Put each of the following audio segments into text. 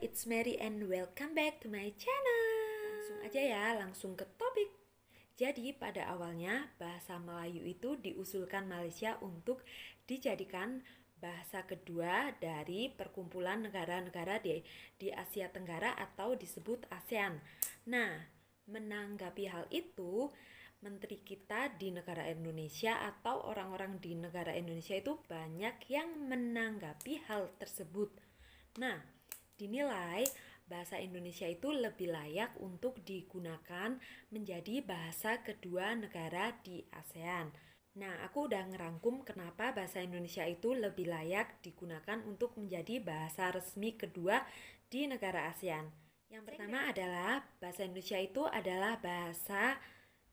it's Mary and welcome back to my channel. Langsung aja ya, langsung ke topik. Jadi pada awalnya bahasa Melayu itu diusulkan Malaysia untuk dijadikan bahasa kedua dari perkumpulan negara-negara di Asia Tenggara atau disebut ASEAN. Nah, menanggapi hal itu, menteri kita di negara Indonesia atau orang-orang di negara Indonesia itu banyak yang menanggapi hal tersebut. Nah, dinilai bahasa Indonesia itu lebih layak untuk digunakan menjadi bahasa kedua negara di ASEAN. Nah, aku udah ngerangkum kenapa bahasa Indonesia itu lebih layak digunakan untuk menjadi bahasa resmi kedua di negara ASEAN. Yang pertama adalah bahasa Indonesia itu adalah bahasa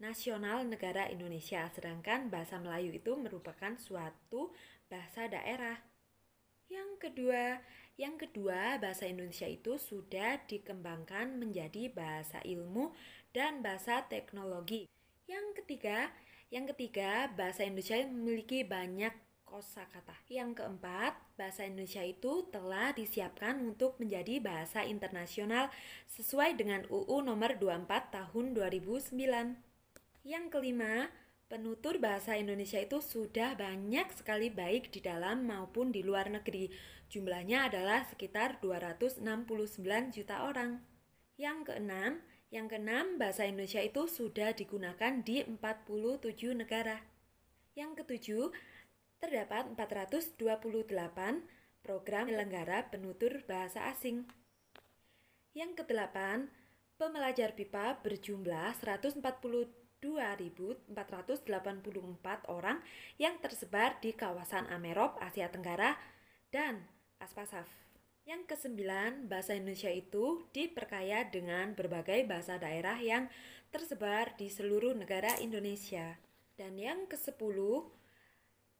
nasional negara Indonesia, sedangkan bahasa Melayu itu merupakan suatu bahasa daerah. Yang kedua, bahasa Indonesia itu sudah dikembangkan menjadi bahasa ilmu dan bahasa teknologi. Yang ketiga, bahasa Indonesia memiliki banyak kosakata. Yang keempat, bahasa Indonesia itu telah disiapkan untuk menjadi bahasa internasional sesuai dengan UU nomor 24 tahun 2009. Yang kelima, penutur bahasa Indonesia itu sudah banyak sekali baik di dalam maupun di luar negeri. Jumlahnya adalah sekitar 269 juta orang. Yang keenam, bahasa Indonesia itu sudah digunakan di 47 negara. Yang ketujuh, terdapat 428 program penyelenggara penutur bahasa asing. Yang kedelapan, pembelajar BIPA berjumlah 142.484 orang yang tersebar di kawasan Amerop, Asia Tenggara, dan Aspasaf. Yang kesembilan, bahasa Indonesia itu diperkaya dengan berbagai bahasa daerah yang tersebar di seluruh negara Indonesia. Dan yang kesepuluh,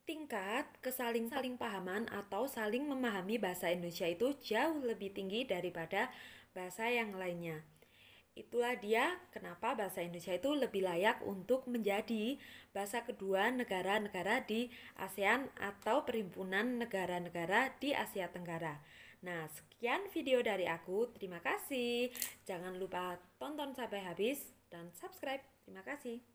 tingkat kesaling-pahaman atau saling memahami bahasa Indonesia itu jauh lebih tinggi daripada bahasa yang lainnya. Itulah dia kenapa bahasa Indonesia itu lebih layak untuk menjadi bahasa kedua negara-negara di ASEAN atau Perhimpunan Negara-Negara di Asia Tenggara. Nah, sekian video dari aku. Terima kasih. Jangan lupa tonton sampai habis dan subscribe. Terima kasih.